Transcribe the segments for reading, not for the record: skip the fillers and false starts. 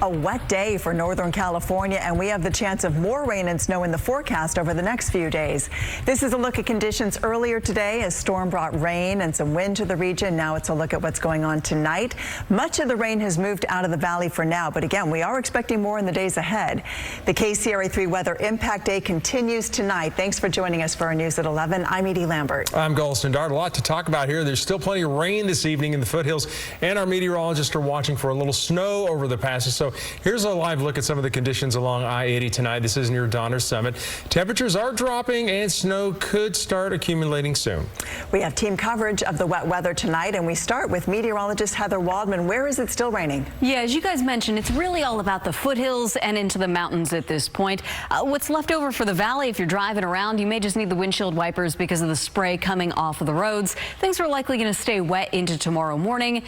A wet day for Northern California, and we have the chance of more rain and snow in the forecast over the next few days. This is a look at conditions earlier today. A storm brought rain and some wind to the region. Now it's a look at what's going on tonight. Much of the rain has moved out of the valley for now, but again, we are expecting more in the days ahead. The KCRA 3 Weather Impact Day continues tonight. Thanks for joining us for our news at 11. I'm Edie Lambert. I'm Golston Dart. A lot to talk about here. There's still plenty of rain this evening in the foothills, and our meteorologists are watching for a little snow over the passes. So here's a live look at some of the conditions along I-80 tonight. This is near Donner Summit. Temperatures are dropping and snow could start accumulating soon. We have team coverage of the wet weather tonight, and we start with meteorologist Heather Waldman. Where is it still raining? Yeah, as you guys mentioned, it's really all about the foothills and into the mountains at this point. What's left over for the valley, if you're driving around, you may just need the windshield wipers because of the spray coming off of the roads. Things are likely going to stay wet into tomorrow morning.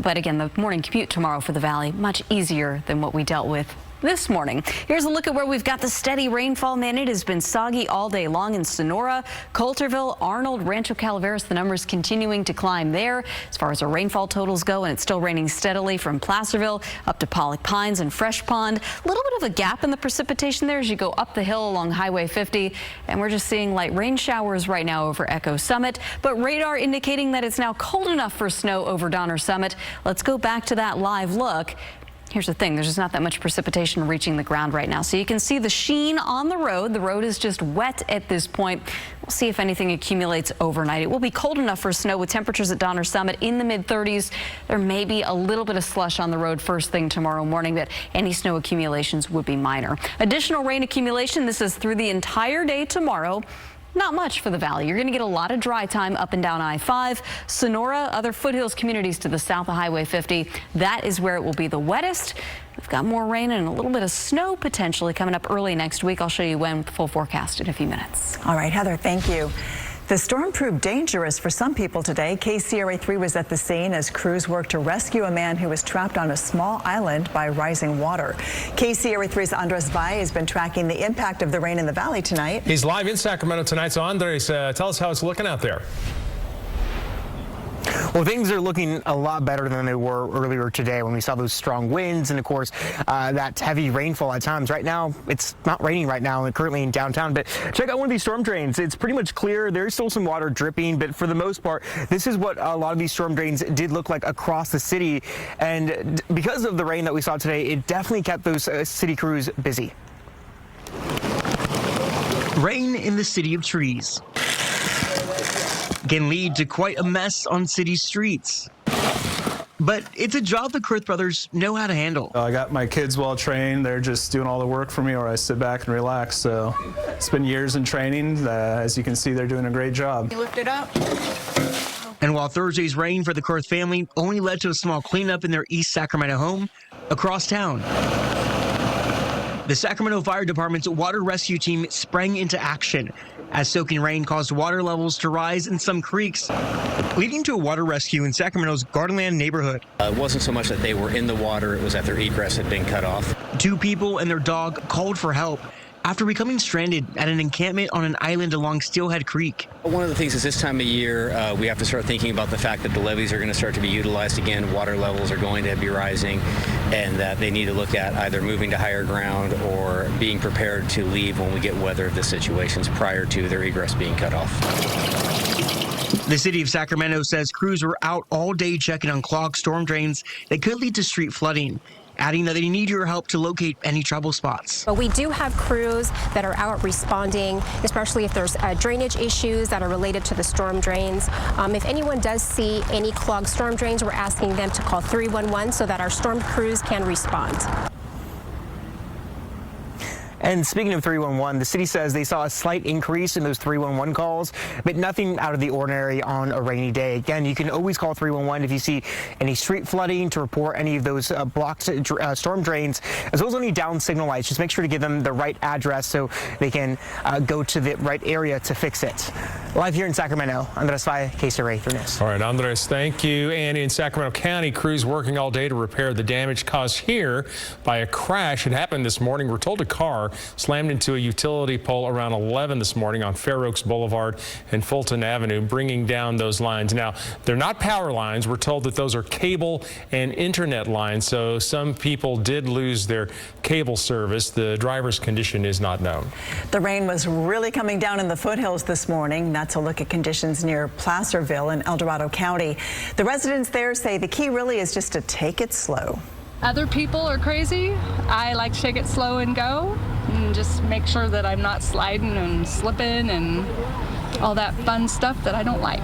But again, the morning commute tomorrow for the valley, much easier than what we dealt with this morning. Here's a look at where we've got the steady rainfall. Man, it has been soggy all day long in Sonora, Coulterville, Arnold, Rancho Calaveras. The numbers continuing to climb there as far as our rainfall totals go, and it's still raining steadily from Placerville up to Pollock Pines and Fresh Pond. A little bit of a gap in the precipitation there as you go up the hill along Highway 50, and we're just seeing light rain showers right now over Echo Summit, but radar indicating that it's now cold enough for snow over Donner Summit. Let's go back to that live look. Here's the thing, there's just not that much precipitation reaching the ground right now. So you can see the sheen on the road. The road is just wet at this point. We'll see if anything accumulates overnight. It will be cold enough for snow with temperatures at Donner Summit in the mid-30s. There may be a little bit of slush on the road first thing tomorrow morning, but any snow accumulations would be minor. Additional rain accumulation, this is through the entire day tomorrow. Not much for the valley. You're going to get a lot of dry time up and down I-5. Sonora, other foothills communities to the south of Highway 50. That is where it will be the wettest. We've got more rain and a little bit of snow potentially coming up early next week. I'll show you when, full forecast in a few minutes. All right, Heather, thank you. The storm proved dangerous for some people today. KCRA 3 was at the scene as crews worked to rescue a man who was trapped on a small island by rising water. KCRA 3's Andres Valle has been tracking the impact of the rain in the valley tonight. He's live in Sacramento tonight. So Andres, tell us how it's looking out there. Well, things are looking a lot better than they were earlier today when we saw those strong winds and, of course, that heavy rainfall at times. Right now, it's not raining right now and currently in downtown, but check out one of these storm drains. It's pretty much clear. There's still some water dripping, but for the most part, this is what a lot of these storm drains did look like across the city. And because of the rain that we saw today, it definitely kept those city crews busy. Rain in the City of Trees can lead to quite a mess on city streets. But it's a job the Kurth brothers know how to handle. I got my kids well trained. They're just doing all the work for me, or I sit back and relax. So it's been years in training. As you can see, they're doing a great job. You lift it up. And while Thursday's rain for the Kurth family only led to a small cleanup in their East Sacramento home, across town, the Sacramento Fire Department's water rescue team sprang into action as soaking rain caused water levels to rise in some creeks, leading to a water rescue in Sacramento's Gardenland neighborhood. It wasn't so much that they were in the water, it was that their egress had been cut off. 2 people and their dog called for help after becoming stranded at an encampment on an island along Steelhead Creek. One of the things is this time of year, we have to start thinking about the fact that the levees are going to start to be utilized again, water levels are going to be rising, and that they need to look at either moving to higher ground or being prepared to leave when we get weather of the situations prior to their egress being cut off. The city of Sacramento says crews were out all day checking on clogged storm drains that could lead to street flooding, adding that they need your help to locate any trouble spots. But we do have crews that are out responding, especially if there's drainage issues that are related to the storm drains. If anyone does see any clogged storm drains, we're asking them to call 311 so that our storm crews can respond. And speaking of 311, the city says they saw a slight increase in those 311 calls, but nothing out of the ordinary on a rainy day. Again, you can always call 311 if you see any street flooding, to report any of those blocked storm drains, as well as any down signal lights. Just make sure to give them the right address so they can go to the right area to fix it. Live here in Sacramento, Andres Valle, KCRA 3 News. All right, Andres, thank you. And in Sacramento County, crews working all day to repair the damage caused here by a crash. It happened this morning. We're told a car car slammed into a utility pole around 11 this morning on Fair Oaks Boulevard and Fulton Avenue, bringing down those lines. Now, they're not power lines. We're told that those are cable and internet lines, so some people did lose their cable service. The driver's condition is not known. The rain was really coming down in the foothills this morning. That's a look at conditions near Placerville in El Dorado County. The residents there say the key really is just to take it slow. Other people are crazy. I like to take it slow and go and just make sure that I'm not sliding and slipping and all that fun stuff that I don't like.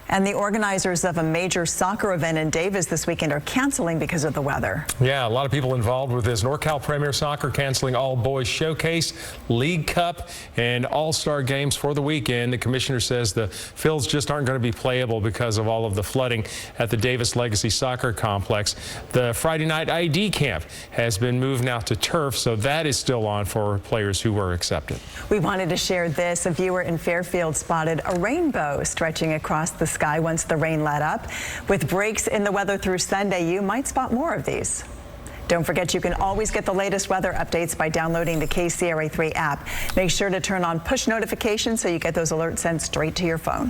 And the organizers of a major soccer event in Davis this weekend are canceling because of the weather. Yeah, a lot of people involved with this. NorCal Premier Soccer canceling all boys showcase, League Cup, and All-Star games for the weekend. The commissioner says the fields just aren't going to be playable because of all of the flooding at the Davis Legacy Soccer Complex. The Friday night ID camp has been moved now to turf, so that is still on for players who were accepted. We wanted to share this. A viewer in Fairfield spotted a rainbow stretching across the sky once the rain let up. With breaks in the weather through Sunday, you might spot more of these. Don't forget, you can always get the latest weather updates by downloading the KCRA 3 app. Make sure to turn on push notifications so you get those alerts sent straight to your phone.